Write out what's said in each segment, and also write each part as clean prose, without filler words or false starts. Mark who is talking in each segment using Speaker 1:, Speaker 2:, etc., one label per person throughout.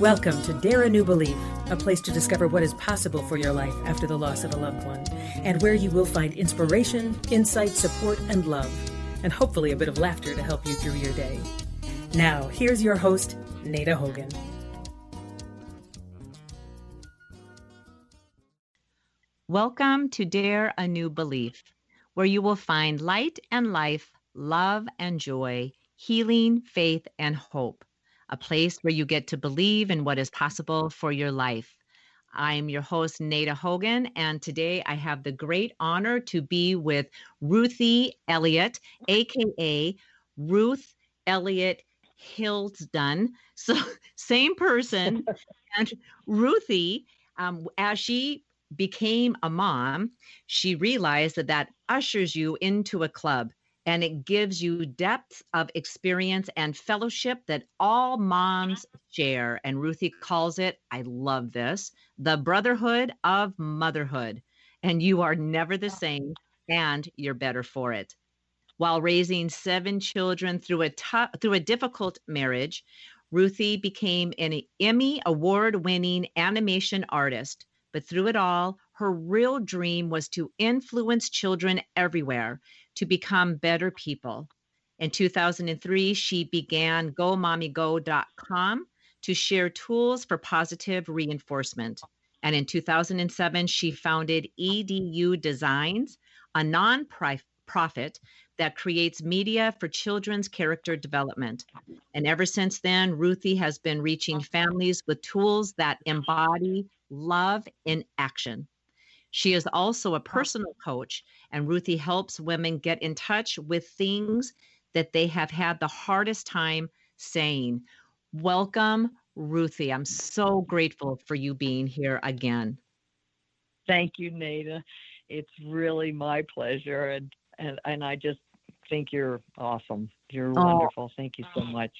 Speaker 1: Welcome to Dare a New Belief, a place to discover what is possible for your life after the loss of a loved one, and where you will find inspiration, insight, support, and love, and hopefully a bit of laughter to help you through your day. Now, here's your host, Nada Hogan.
Speaker 2: Welcome to Dare a New Belief, where you will find light and life, love and joy, healing, faith, and hope. A place where you get to believe in what is possible for your life. I am your host, Nada Hogan, and today I have the great honor to be with Ruthie Elliott, aka Ruth Elliott Hilsdon. So, same person. And Ruthie, as she became a mom, she realized that ushers you into a club. And it gives you depth of experience and fellowship that all moms share. And Ruthie calls it, I love this, the Brotherhood of Motherhood. And you are never the same, and you're better for it. While raising 7 children through a difficult marriage, Ruthie became an Emmy Award Winning animation artist. But through it all, her real dream was to influence children everywhere to become better people. In 2003, she began GoMommyGo.com to share tools for positive reinforcement. And in 2007, she founded EDU Designs, a nonprofit that creates media for children's character development. And ever since then, Ruthie has been reaching families with tools that embody love in action. She is also a personal coach, and Ruthie helps women get in touch with things that they have had the hardest time saying. Welcome, Ruthie. I'm so grateful for you being here again.
Speaker 3: Thank you, Nada. It's really my pleasure, and I just think you're awesome. You're wonderful. Thank you so much.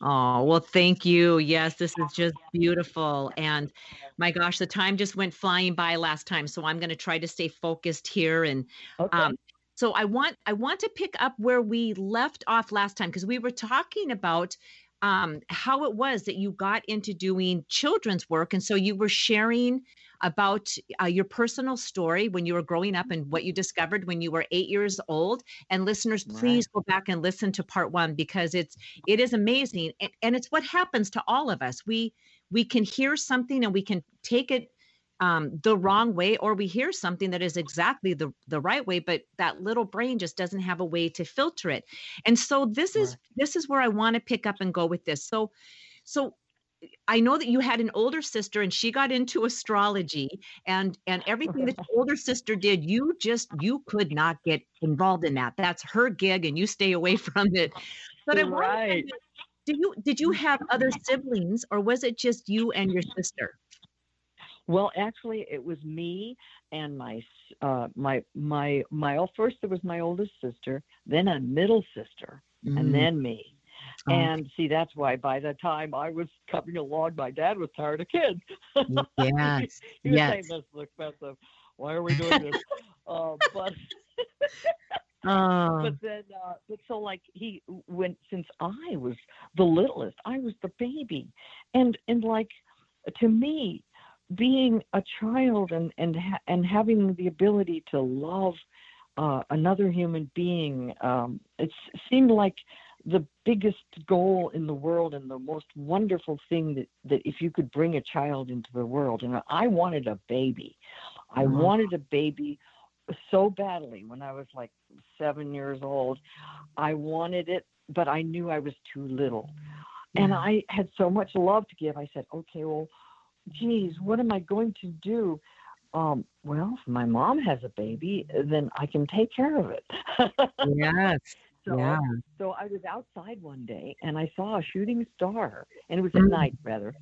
Speaker 2: Oh, well, thank you. Yes, this is just beautiful. And my gosh, the time just went flying by last time. So I'm going to try to stay focused here. And
Speaker 3: Okay.
Speaker 2: so I want to pick up where we left off last time, because we were talking about how it was that you got into doing children's work. And so you were sharing about your personal story when you were growing up and what you discovered when you were 8 years old. And listeners, please go back and listen to part 1, because it is amazing. And it's what happens to all of us. We can hear something and we can take it the wrong way, or we hear something that is exactly the right way, but that little brain just doesn't have a way to filter it. And so this is where I want to pick up and go with this. So I know that you had an older sister and she got into astrology, and everything that your older sister did, you could not get involved in that. That's her gig and you stay away from it. But I want to, did you have other siblings, or was it just you and your sister?
Speaker 3: Well, actually, it was me and first there was my oldest sister, then a middle sister, and then me. And see, that's why by the time I was coming along, my dad was tired of kids.
Speaker 2: Yes.
Speaker 3: He was saying, this is expensive. Why are we doing this? But then, so like since I was the littlest, I was the baby, and like to me, being a child and having the ability to love another human being, it seemed like the biggest goal in the world and the most wonderful thing that if you could bring a child into the world. And I wanted a baby. I wanted a baby so badly when I was like 7 years old. I wanted it, but I knew I was too little. And I had so much love to give. I said, okay, well, geez, what am I going to do? Well, if my mom has a baby, then I can take care of it.
Speaker 2: Yes.
Speaker 3: So I was outside one day and I saw a shooting star, and it was at night, rather.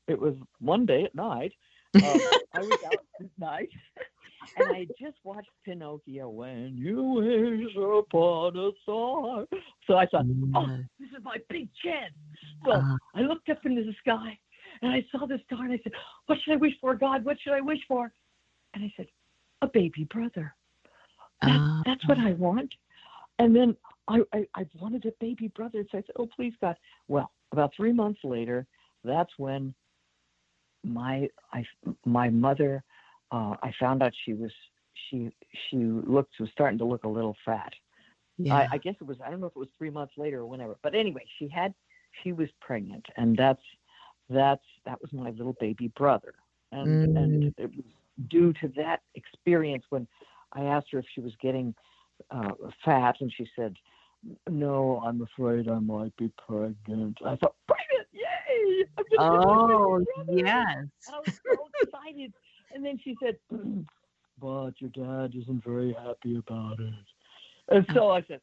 Speaker 3: It was one day at night. I was out at night and I just watched Pinocchio, when you wish upon a star. So I thought, this is my big chance. So I looked up into the sky and I saw the star and I said, what should I wish for, God? What should I wish for? And I said, a baby brother. That's what I want. And then I wanted a baby brother. So I said, oh, please, God. Well, about 3 months later, that's when my mother, I found out she was starting to look a little fat.
Speaker 2: Yeah.
Speaker 3: I guess it was, I don't know if it was 3 months later or whenever, but anyway, she was pregnant, and that was my little baby brother. And it was due to that experience when I asked her if she was getting fat, and she said, "No, I'm afraid I might be pregnant." I thought, "Pregnant! Yay! I'm gonna get my baby brother!"
Speaker 2: Yes.
Speaker 3: And I was so excited. And then she said, "But your dad isn't very happy about it." And so I said,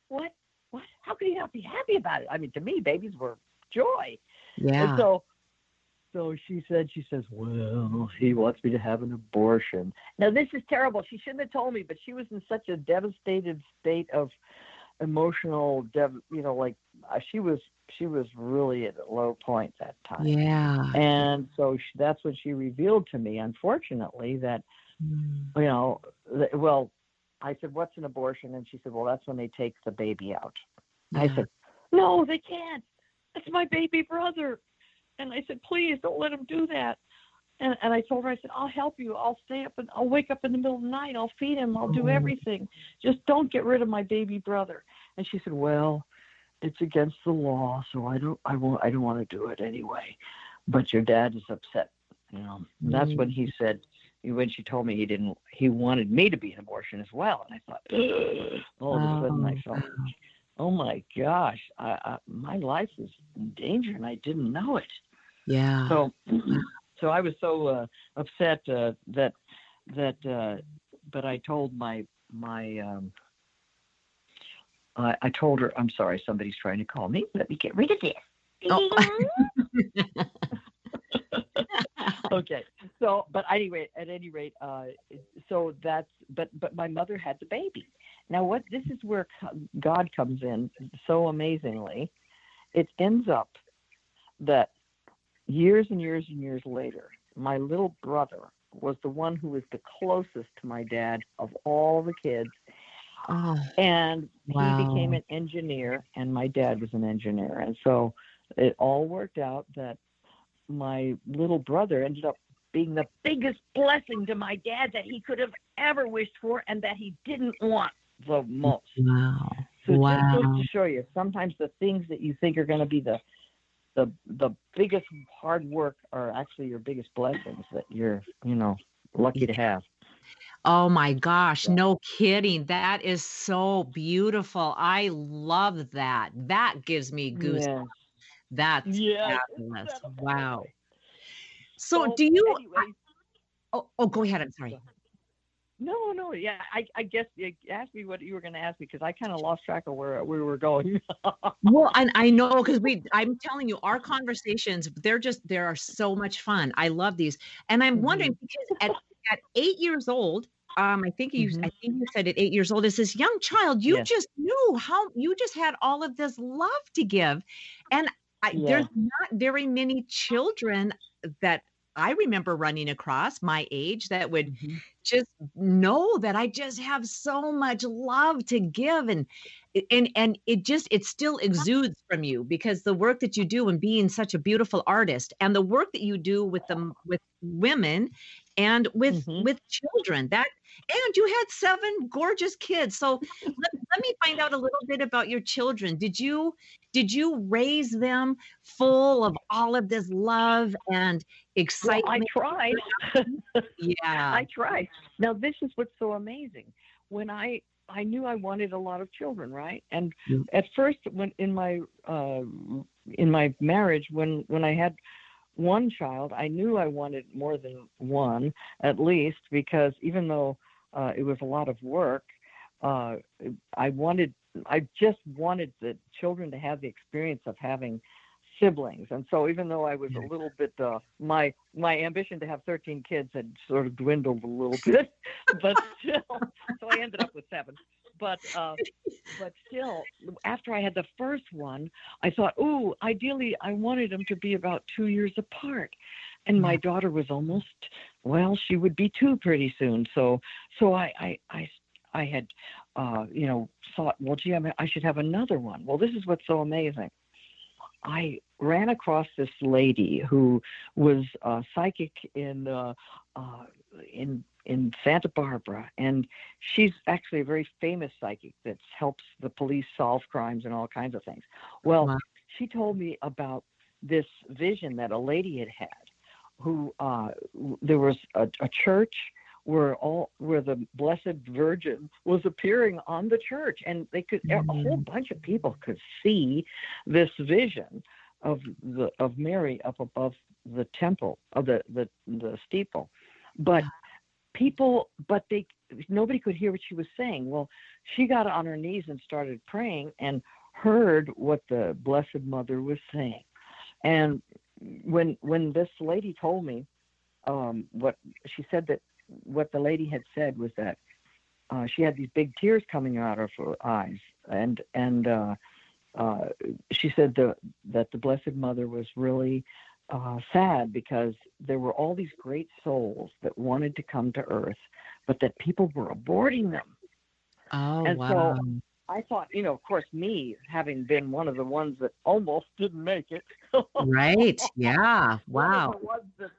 Speaker 3: "What? What? How can you not be happy about it? I mean, to me, babies were joy."
Speaker 2: Yeah.
Speaker 3: And so she says, "Well, he wants me to have an abortion." Now, this is terrible. She shouldn't have told me, but she was in such a devastated state of emotional, she was really at a low point that time.
Speaker 2: Yeah.
Speaker 3: And so that's when she revealed to me, unfortunately, that, I said, "What's an abortion?" And she said, "Well, that's when they take the baby out."
Speaker 2: Yeah.
Speaker 3: I said, "No, they can't. That's my baby brother." And I said, "Please don't let him do that." And I told her, I said, "I'll help you. I'll stay up and I'll wake up in the middle of the night. I'll feed him. I'll do everything. Just don't get rid of my baby brother." And she said, "Well, it's against the law, so I don't want to do it anyway. But your dad is upset." And that's when he said, when she told me he wanted me to be an abortion as well. And I thought, all of a sudden I felt, oh my gosh, my life is in danger, and I didn't know it.
Speaker 2: Yeah.
Speaker 3: So I was so upset that but I told I told her, "I'm sorry, somebody's trying to call me. Let me get rid of this."
Speaker 2: Oh.
Speaker 3: Okay. So, but at any rate, so that's, but my mother had the baby. Now, this is where God comes in so amazingly. It ends up that years and years and years later, my little brother was the one who was the closest to my dad of all the kids.
Speaker 2: Oh,
Speaker 3: and
Speaker 2: wow.
Speaker 3: he became an engineer, and my dad was an engineer. And so it all worked out that my little brother ended up being the biggest blessing to my dad that he could have ever wished for, and that he didn't want the most.
Speaker 2: Wow.
Speaker 3: So just goes to show you, sometimes the things that you think are going to be the biggest hard work are actually your biggest blessings that you're, lucky to have.
Speaker 2: Oh my gosh, no kidding. That is so beautiful. I love that. That gives me goosebumps.
Speaker 3: Yes.
Speaker 2: That's
Speaker 3: Yes.
Speaker 2: fabulous.
Speaker 3: Isn't that
Speaker 2: Wow.
Speaker 3: amazing?
Speaker 2: So do you
Speaker 3: Anyway,
Speaker 2: go ahead. I'm sorry.
Speaker 3: No. Yeah, I guess you asked me what you were going to ask me, because I kind of lost track of where we were going.
Speaker 2: Well, and I know, because I'm telling you, our conversations, they are so much fun. I love these. And I'm wondering, because at 8 years old, I think you said at 8 years old, as this young child, you just knew how you just had all of this love to give. And there's not very many children that I remember running across my age that would just know that I just have so much love to give. And it still exudes from you, because the work that you do and being such a beautiful artist, and the work that you do with women and with children, and you had 7 gorgeous kids. So let me find out a little bit about your children. Did you raise them full of all of this love and excitement?
Speaker 3: Well, I tried.
Speaker 2: Yeah.
Speaker 3: I tried. Now, this is what's so amazing. When I knew I wanted a lot of children, right? And at first, when in my marriage, when I had one child, I knew I wanted more than one, at least, because even though it was a lot of work, I just wanted the children to have the experience of having siblings. And so even though I was a little bit, my ambition to have 13 kids had sort of dwindled a little bit, but still, so I ended up with 7. But still, after I had the first one, I thought, ideally, I wanted them to be about 2 years apart. And my daughter was she would be 2 pretty soon. So I had, thought, well, gee, I should have another one. Well, this is what's so amazing. I ran across this lady who was psychic in Santa Barbara, and she's actually a very famous psychic that helps the police solve crimes and all kinds of things. Well,
Speaker 2: Wow.
Speaker 3: she told me about this vision that a lady had had, who there was a church where the Blessed Virgin was appearing on the church, and they could a whole bunch of people could see this vision of Mary up above the temple of the steeple, but nobody could hear what she was saying. Well, she got on her knees and started praying and heard what the Blessed Mother was saying. And when this lady told me what she said, that what the lady had said was that she had these big tears coming out of her eyes, and she said that the Blessed Mother was really sad because there were all these great souls that wanted to come to Earth, but that people were aborting them.
Speaker 2: Oh,
Speaker 3: And
Speaker 2: wow.
Speaker 3: so I thought, of course, me having been one of the ones that almost didn't make it,
Speaker 2: Right. Yeah.
Speaker 3: one of
Speaker 2: Wow.
Speaker 3: the ones that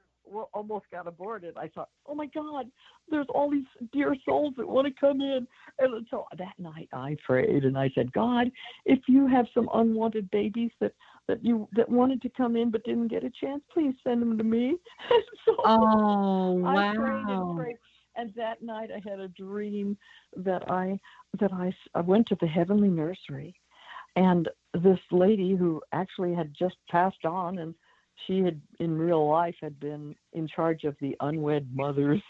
Speaker 3: almost got aborted, I thought, oh my God, there's all these dear souls that want to come in. And so that night I prayed and I said, God, if you have some unwanted babies that wanted to come in but didn't get a chance, please send them to me. And so
Speaker 2: Oh,
Speaker 3: I prayed and
Speaker 2: wow.
Speaker 3: prayed. And that night I had a dream that I went to the heavenly nursery, and this lady who actually had just passed on, and she had in real life had been in charge of the unwed mothers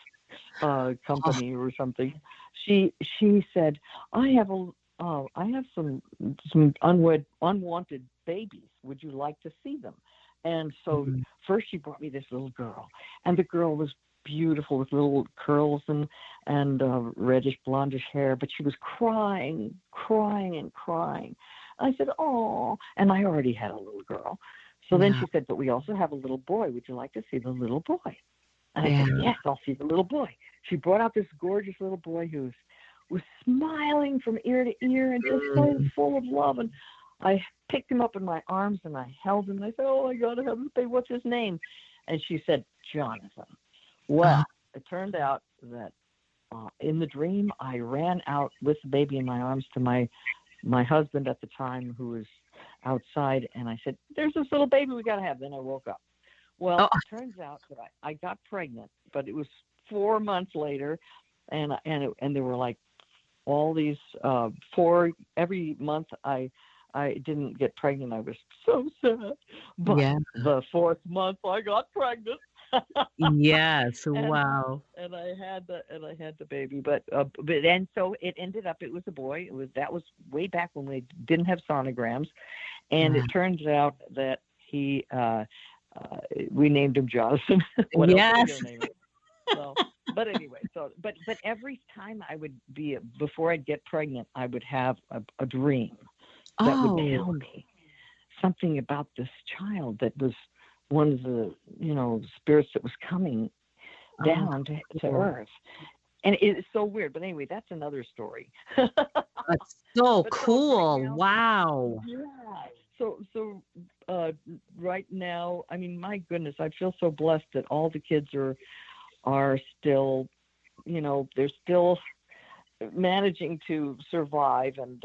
Speaker 3: company or something. She said, I have some unwanted babies. Would you like to see them? And so first she brought me this little girl, and the girl was beautiful with little curls and reddish blondish hair, but she was crying. I said, oh, and I already had a little girl. So then she said, but we also have a little boy. Would you like to see the little boy? And I said, yes, I'll see the little boy. She brought out this gorgeous little boy who was smiling from ear to ear and just so full of love. And I picked him up in my arms and I held him. And I said, oh, I got to have this baby. What's his name? And she said, Jonathan. Well, it turned out that in the dream, I ran out with the baby in my arms to my husband at the time, who was outside, and I said, there's this little baby we got to have. Then I woke up. Well, it turns out that I got pregnant, but it was 4 months later, and there were like all these every month I didn't get pregnant. I was so sad. But the 4th month I got pregnant.
Speaker 2: Yes. Wow.
Speaker 3: And I had the baby, but and so it ended up, it was a boy. That was way back when we didn't have sonograms, and it turns out that he we named him Jonathan. What else are we gonna name him? So, but anyway, but every time before I'd get pregnant, I would have a dream that would tell me something about this child that was one of the spirits that was coming down to Earth. And it's so weird, but anyway, that's another story.
Speaker 2: That's so cool.
Speaker 3: Right now,
Speaker 2: wow.
Speaker 3: Yeah. So right now, I mean, my goodness, I feel so blessed that all the kids are still, they're still managing to survive and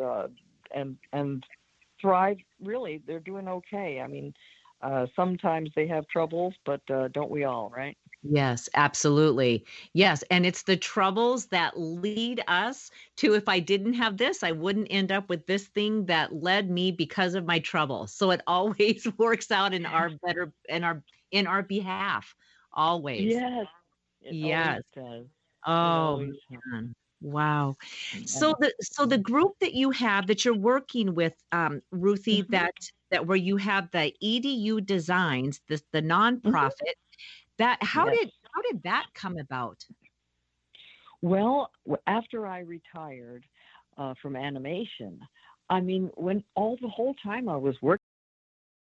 Speaker 3: thrive. Really, they're doing okay. I mean, sometimes they have troubles, but don't we all, right?
Speaker 2: Yes, absolutely. Yes. And it's the troubles that lead us to, if I didn't have this, I wouldn't end up with this thing that led me because of my trouble. So it always works out in our behalf. Always.
Speaker 3: Yes.
Speaker 2: Yes.
Speaker 3: Does.
Speaker 2: Oh, man. Wow. So the group that you have that you're working with, Ruthie, that where you have the EDU Designs, the nonprofit, that how did that come about?
Speaker 3: Well, after I retired from animation, I mean, the whole time I was working